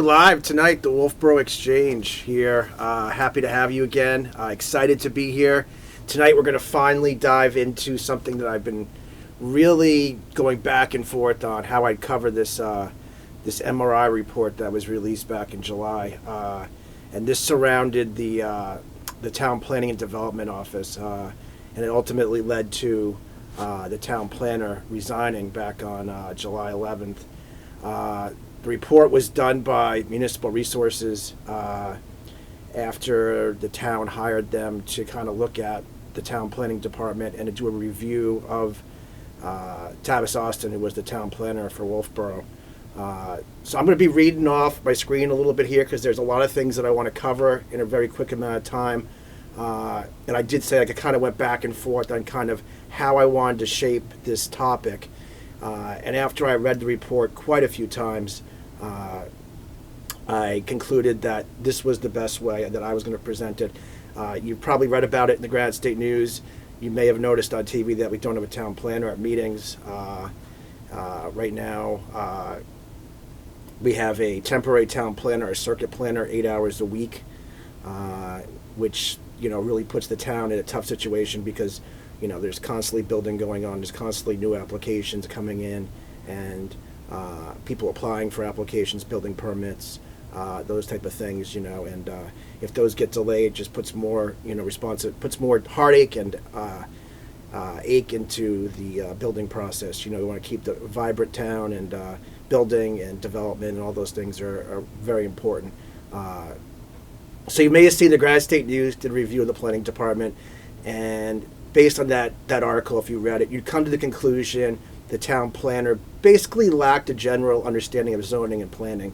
live tonight, the Wolfeboro Exchange here. Happy to have you again. Excited to be here. Tonight we're going to finally dive into something that I've been really going back and forth on, how I'd cover this MRI report that was released back in July. And this surrounded the Town Planning and Development Office, and it ultimately led to the town planner resigning back on July 11th. The report was done by Municipal Resources after the town hired them to kind of look at the town planning department and to do a review of Tavis Austin, who was the town planner for Wolfeboro. So I'm going to be reading off my screen a little bit here because there's a lot of things that I want to cover in a very quick amount of time. And I did say I kind of went back and forth on kind of how I wanted to shape this topic. And after I read the report quite a few times, I concluded that this was the best way that I was going to present it. You've probably read about it in the Granite State News. You may have noticed on TV that we don't have a town planner at meetings. Right now, we have a temporary town planner, a circuit planner, 8 hours a week, which really puts the town in a tough situation because there's constantly building going on. There's constantly new applications coming in, and people applying for applications, building permits, those type of things. And if those get delayed, it just puts more, puts more heartache and ache into the building process. We want to keep the vibrant town, and building and development and all those things are very important. So you may have seen the Granite State News did a review of the planning department, and based on that article, if you read it, you'd come to the conclusion the town planner basically lacked a general understanding of zoning and planning,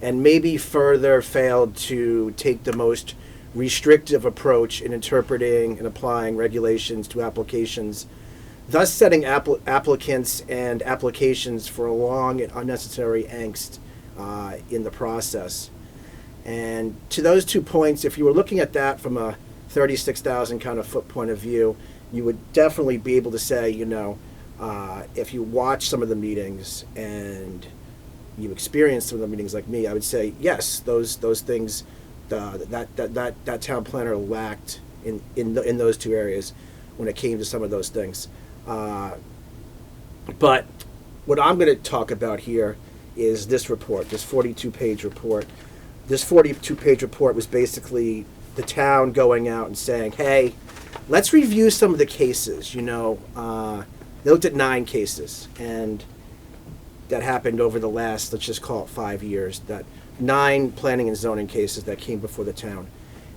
and maybe further failed to take the most restrictive approach in interpreting and applying regulations to applications, thus setting applicants and applications for a long and unnecessary angst in the process. And to those 2 points, if you were looking at that from a 36,000 kind of foot point of view, you would definitely be able to say, if you watch some of the meetings and you experience some of the meetings like me, I would say, yes, those things that town planner lacked in those two areas when it came to some of those things. But what I'm going to talk about here is this report, this 42-page report. This 42-page report was basically the town going out and saying, hey, let's review some of the cases. They looked at 9 cases, and that happened over the last, let's just call it 5 years, that 9 planning and zoning cases that came before the town.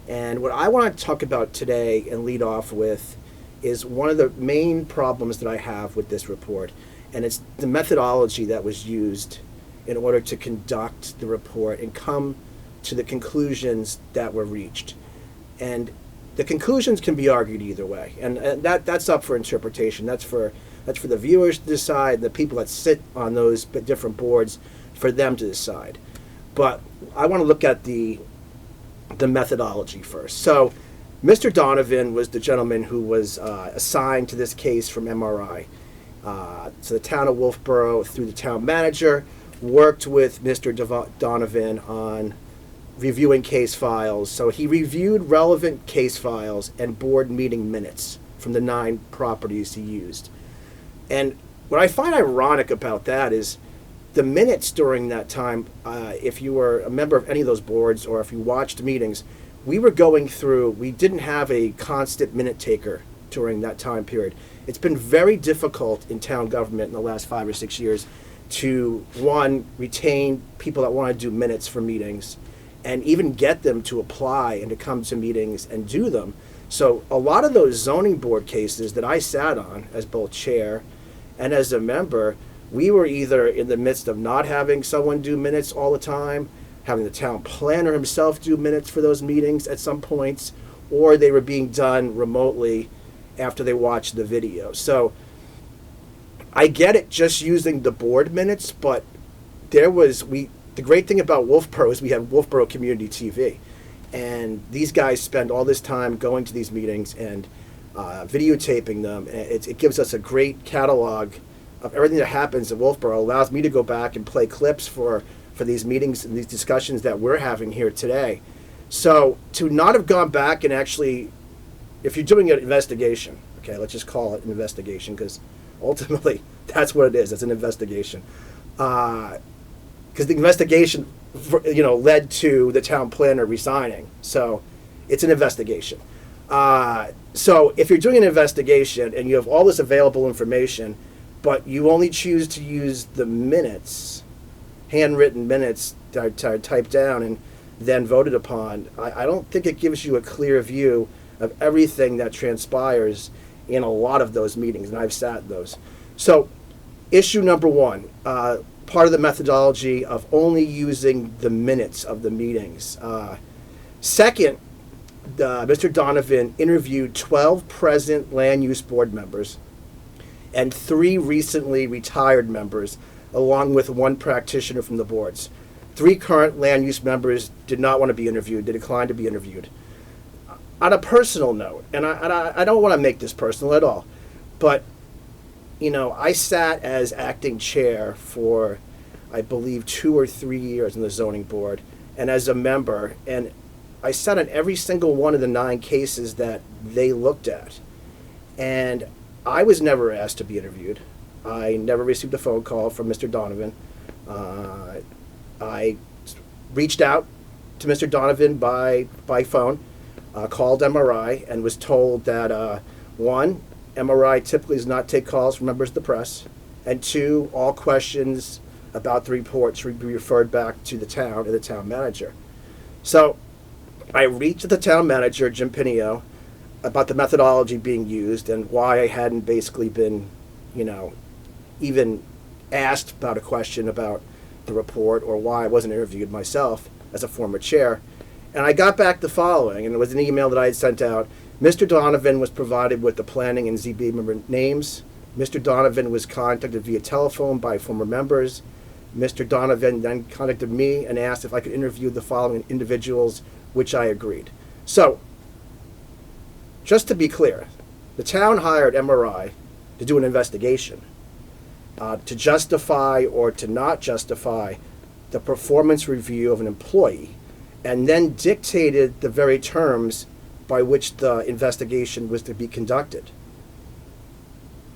And what I want to talk about today and lead off with is one of the main problems that I have with this report, and it's the methodology that was used in order to conduct the report and come to the conclusions that were reached. And the conclusions can be argued either way, and that's up for interpretation. That's for the viewers to decide, the people that sit on those different boards, for them to decide. But I want to look at the methodology first. So Mr. Donovan was the gentleman who was assigned to this case from MRI. So the town of Wolfeboro, through the town manager, worked with Mr. Donovan on reviewing case files. So he reviewed relevant case files and board meeting minutes from the 9 properties he used. And what I find ironic about that is the minutes during that time, if you were a member of any of those boards or if you watched meetings, we didn't have a constant minute taker during that time period. It's been very difficult in town government in the last 5 or 6 years to, one, retain people that want to do minutes for meetings, and even get them to apply and to come to meetings and do them. So a lot of those zoning board cases that I sat on as both chair and as a member, we were either in the midst of not having someone do minutes all the time, having the town planner himself do minutes for those meetings at some points, or they were being done remotely after they watched the video. So I get it just using the board minutes, but the great thing about Wolfeboro is we have Wolfeboro Community TV, and these guys spend all this time going to these meetings and videotaping them. And it gives us a great catalog of everything that happens in Wolfeboro. Allows me to go back and play clips for for these meetings and these discussions that we're having here today. So to not have gone back and actually, if you're doing an investigation, okay, let's just call it an investigation because ultimately that's what it is. It's an investigation. Because the investigation, led to the town planner resigning. So it's an investigation. So if you're doing an investigation and you have all this available information, but you only choose to use the minutes, handwritten minutes that are typed down and then voted upon, I don't think it gives you a clear view of everything that transpires in a lot of those meetings, and I've sat in those. So issue number one, part of the methodology of only using the minutes of the meetings. Second, Mr. Donovan interviewed 12 present land use board members and 3 recently retired members, along with 1 practitioner from the boards. 3 current land use members did not want to be interviewed. They declined to be interviewed. On a personal note, and I don't want to make this personal at all, but I sat as acting chair for, I believe, 2 or 3 years in the zoning board, and as a member, and I sat on every single one of the 9 cases that they looked at. And I was never asked to be interviewed. I never received a phone call from Mr. Donovan. I reached out to Mr. Donovan by phone, called MRI, and was told that, 1, MRI typically does not take calls from members of the press, and 2, all questions about the reports would be referred back to the town and the town manager. So I reached the town manager, Jim Pinio, about the methodology being used and why I hadn't basically been, even asked about a question about the report or why I wasn't interviewed myself as a former chair. And I got back the following, and it was an email that I had sent out. Mr. Donovan was provided with the planning and ZB member names. Mr. Donovan was contacted via telephone by former members. Mr. Donovan then contacted me and asked if I could interview the following individuals, which I agreed. So, just to be clear, the town hired MRI to do an investigation, to justify or to not justify the performance review of an employee, and then dictated the very terms by which the investigation was to be conducted.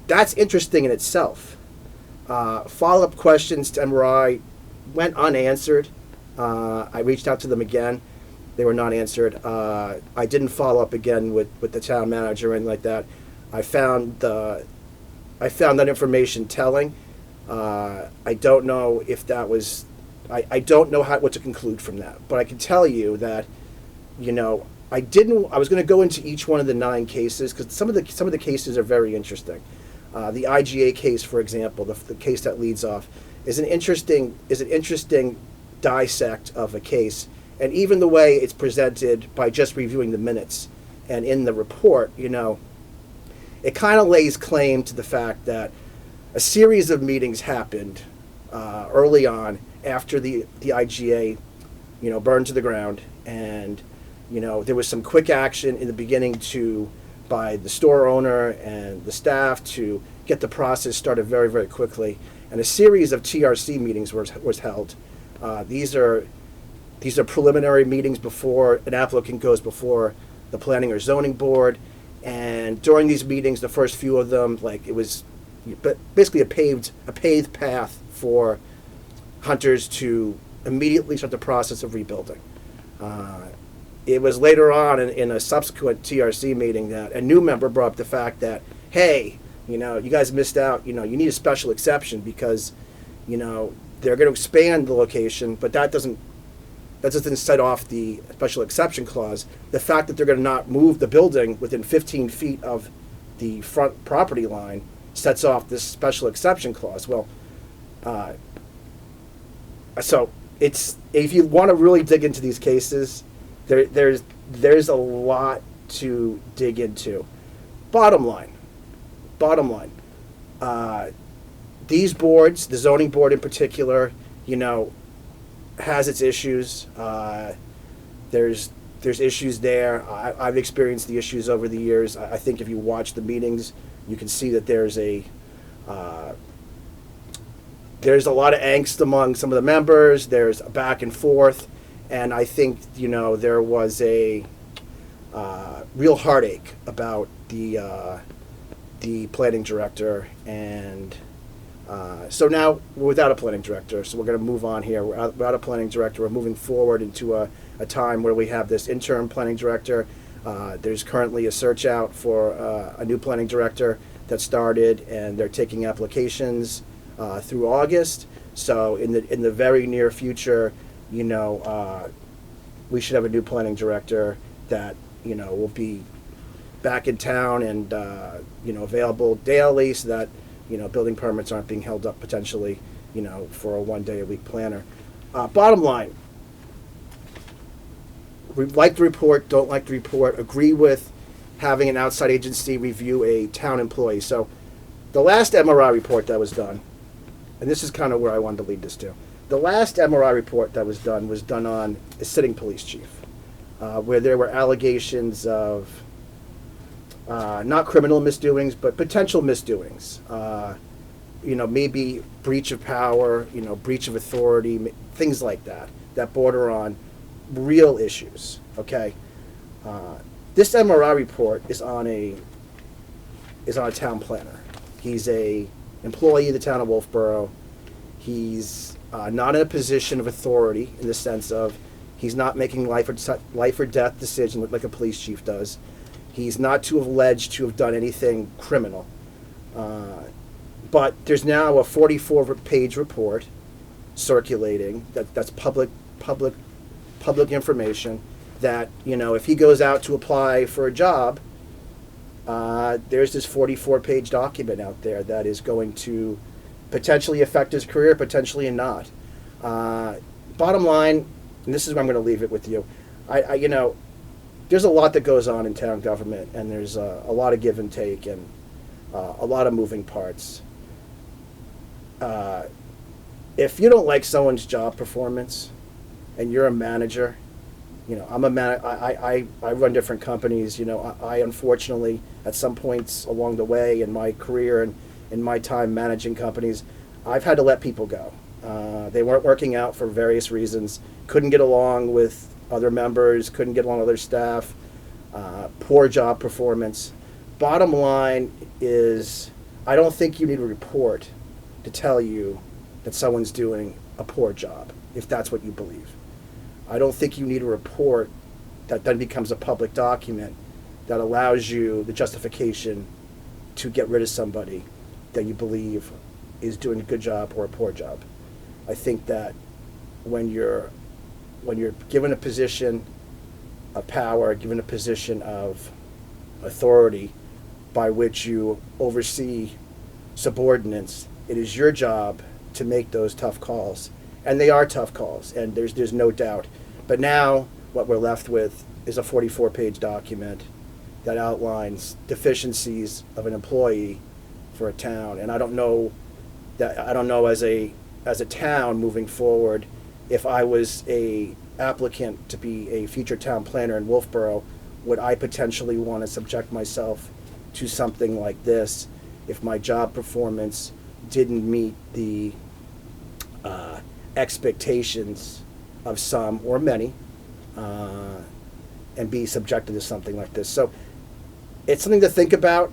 That's interesting in itself. Follow-up questions to MRI went unanswered. I reached out to them again. They were not answered. I didn't follow up again with the town manager or anything like that. I found that information telling. I don't know if that was. I don't know what to conclude from that. But I can tell you that, I was going to go into each one of the 9 cases because some of the cases are very interesting. The IGA case, for example, the case that leads off, is an interesting dissect of a case. And even the way it's presented by just reviewing the minutes and in the report, it kind of lays claim to the fact that a series of meetings happened early on after the IGA, burned to the ground. And, there was some quick action in the beginning by the store owner and the staff to get the process started very, very quickly. And a series of TRC meetings was held. These are preliminary meetings before an applicant goes before the planning or zoning board. And during these meetings, the first few of them, it was basically a paved path for hunters to immediately start the process of rebuilding. It was later on in a subsequent TRC meeting that a new member brought up the fact that, hey, you guys missed out. You need a special exception because, they're going to expand the location, but that doesn't set off the special exception clause. The fact that they're going to not move the building within 15 feet of the front property line sets off this special exception clause. Well, so if you want to really dig into these cases, there's a lot to dig into. Bottom line, these boards, the zoning board in particular, has its issues. There's issues there. I've experienced the issues over the years. I think if you watch the meetings, you can see that there's there's a lot of angst among some of the members. There's a back and forth, and I think there was a real heartache about the planning director, and so now we're without a planning director. So we're going to move on here. We're without a planning director. We're moving forward into a time where we have this interim planning director. There's currently a search out for a new planning director that started, and they're taking applications through August. So in the very near future, we should have a new planning director that will be back in town and available daily, so that building permits aren't being held up potentially for a 1 day a week planner. Bottom line, we like the report, don't like the report, agree with having an outside agency review a town employee. So the last MRI report that was done, and this is kind of where I wanted to lead this to, the last MRI report that was done on a sitting police chief, where there were allegations of not criminal misdoings, but potential misdoings. Maybe breach of power, breach of authority, things like that border on real issues. Okay, this MRI report is on a town planner. He's a employee of the town of Wolfeboro. He's not in a position of authority in the sense of he's not making life or death decisions like a police chief does. He's not alleged to have done anything criminal. But there's now a 44-page report circulating that's public information that, if he goes out to apply for a job, there's this 44-page document out there that is going to potentially affect his career, potentially not. Bottom line, and this is where I'm going to leave it with you, there's a lot that goes on in town government, and there's a lot of give and take and a lot of moving parts. If you don't like someone's job performance and you're a manager, I'm a man. I run different companies. I unfortunately, at some points along the way in my career and in my time managing companies, I've had to let people go. They weren't working out for various reasons. Couldn't get along with other members. Couldn't get along with other staff. Poor job performance. Bottom line is, I don't think you need a report to tell you that someone's doing a poor job, if that's what you believe. I don't think you need a report that then becomes a public document that allows you the justification to get rid of somebody that you believe is doing a good job or a poor job. I think that when you're given a position of power, given a position of authority by which you oversee subordinates, it is your job to make those tough calls. And they are tough calls, and there's no doubt. But now what we're left with is a 44-page document that outlines deficiencies of an employee for a town. And I don't know as a town moving forward, if I was a applicant to be a future town planner in Wolfeboro, would I potentially want to subject myself to something like this if my job performance didn't meet the expectations of some or many, and be subjected to something like this? So it's something to think about.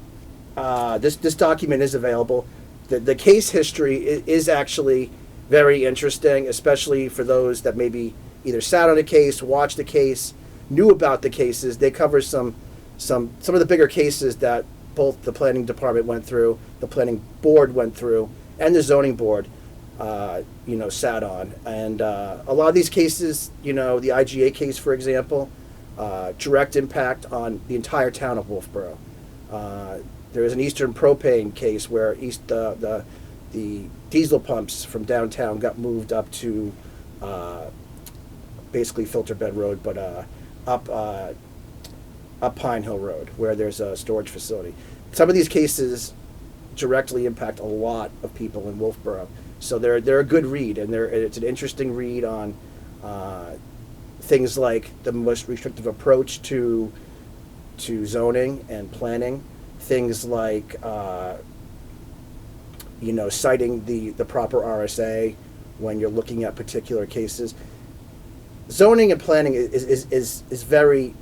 This document is available. The case history is actually very interesting, especially for those that maybe either sat on a case, watched the case, knew about the cases. They cover some of the bigger cases that both the planning department went through, the planning board went through, and the zoning board sat on. And a lot of these cases, the IGA case, for example, direct impact on the entire town of Wolfeboro. There is an Eastern Propane case where the diesel pumps from downtown got moved up to basically Filter Bed Road, but up Pine Hill Road, where there's a storage facility. Some of these cases directly impact a lot of people in Wolfeboro. So they're a good read, and it's an interesting read on things like the most restrictive approach to zoning and planning, things like citing the proper RSA when you're looking at particular cases. Zoning and planning is very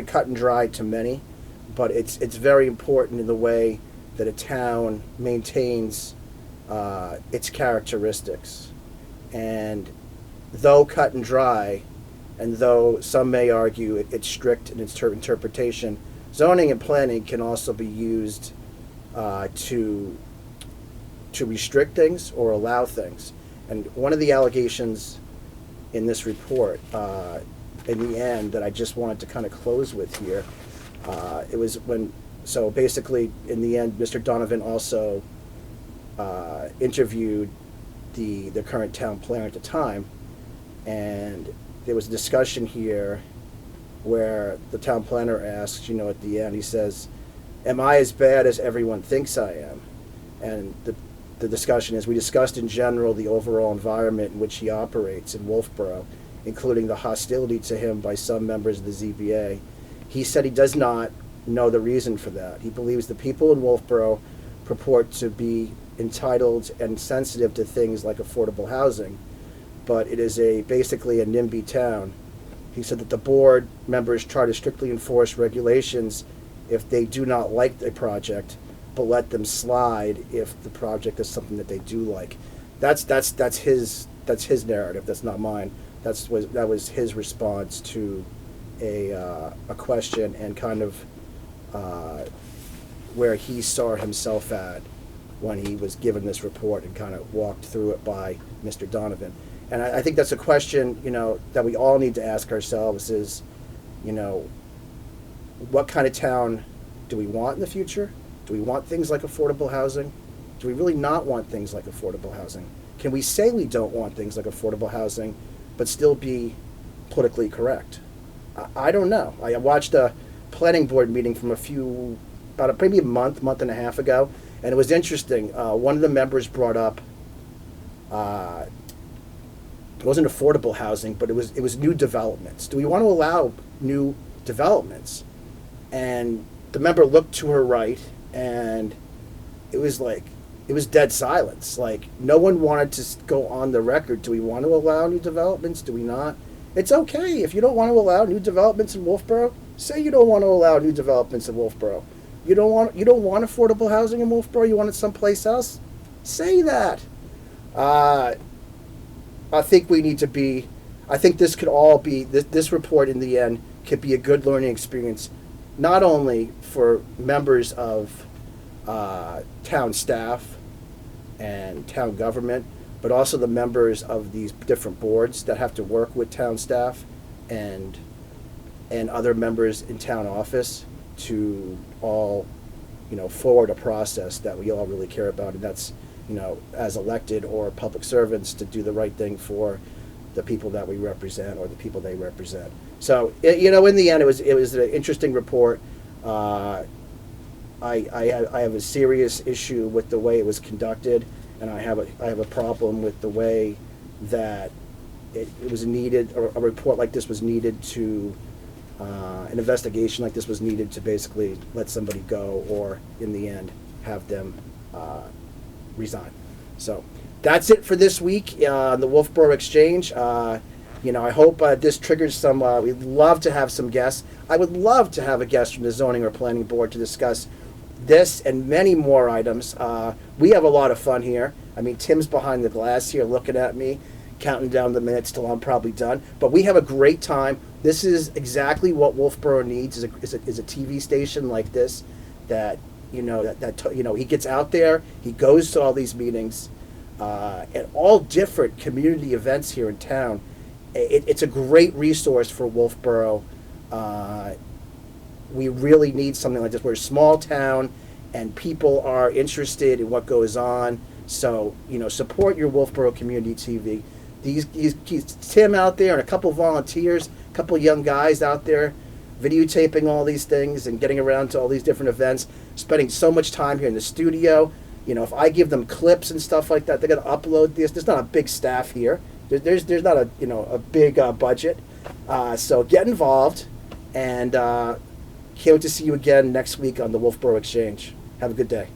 cut and dry to many, but it's very important in the way that a town maintains its characteristics. And though cut and dry, and though some may argue it's strict in its interpretation, zoning and planning can also be used to restrict things or allow things. And one of the allegations in this report, in the end, that I just wanted to kind of close with here, it was so basically in the end, Mr. Donovan also interviewed the current town planner at the time, and there was a discussion here where the town planner asks, at the end, he says, "Am I as bad as everyone thinks I am?" And the discussion is, we discussed in general the overall environment in which he operates in Wolfeboro, including the hostility to him by some members of the ZBA. He said he does not know the reason for that. He believes the people in Wolfeboro purport to be entitled and sensitive to things like affordable housing, but it is basically a NIMBY town. He said that the board members try to strictly enforce regulations if they do not like the project, but let them slide if the project is something that they do like. That's his narrative. That's not mine. That was his response to a question and kind of where he saw himself at when he was given this report and kind of walked through it by Mr. Donovan. And I think that's a question, that we all need to ask ourselves is, what kind of town do we want in the future? Do we want things like affordable housing? Do we really not want things like affordable housing? Can we say we don't want things like affordable housing, but still be politically correct? I don't know. I watched a planning board meeting from about maybe a month and a half ago, and it was interesting. One of the members brought up, it wasn't affordable housing, but it was new developments. Do we want to allow new developments? And the member looked to her right, and it was dead silence. Like, no one wanted to go on the record. Do we want to allow new developments? Do we not? It's okay if you don't want to allow new developments in Wolfeboro. Say you don't want to allow new developments in Wolfeboro. You don't want affordable housing in Wolfeboro. You want it someplace else. Say that. I think we need to be. I think this could all be. This report in the end could be a good learning experience, not only for members of town staff and town government, but also the members of these different boards that have to work with town staff and other members in town office to all, forward a process that we all really care about, and that's, as elected or public servants, to do the right thing for the people that we represent or the people they represent. So, in the end, it was an interesting report. I have a serious issue with the way it was conducted, and I have a problem with the way that it was needed, or a report like this was needed to, an investigation like this was needed to basically let somebody go, or in the end have them resign. So that's it for this week on the Wolfeboro Exchange. I hope this triggers some. We'd love to have some guests. I would love to have a guest from the zoning or planning board to discuss this and many more items. We have a lot of fun here. I mean, Tim's behind the glass here looking at me, counting down the minutes till I'm probably done. But we have a great time. This is exactly what Wolfeboro needs, is a TV station like this that, he gets out there, he goes to all these meetings, and all different community events here in town. It's a great resource for Wolfeboro. We really need something like this. We're a small town, and people are interested in what goes on. So, support your Wolfeboro Community TV. These Tim out there and a couple volunteers, a couple young guys out there videotaping all these things and getting around to all these different events, spending so much time here in the studio. If I give them clips and stuff like that, they're going to upload this. There's not a big staff here. There's not a big budget. So get involved, and can't wait to see you again next week on the Wolfeboro Exchange. Have a good day.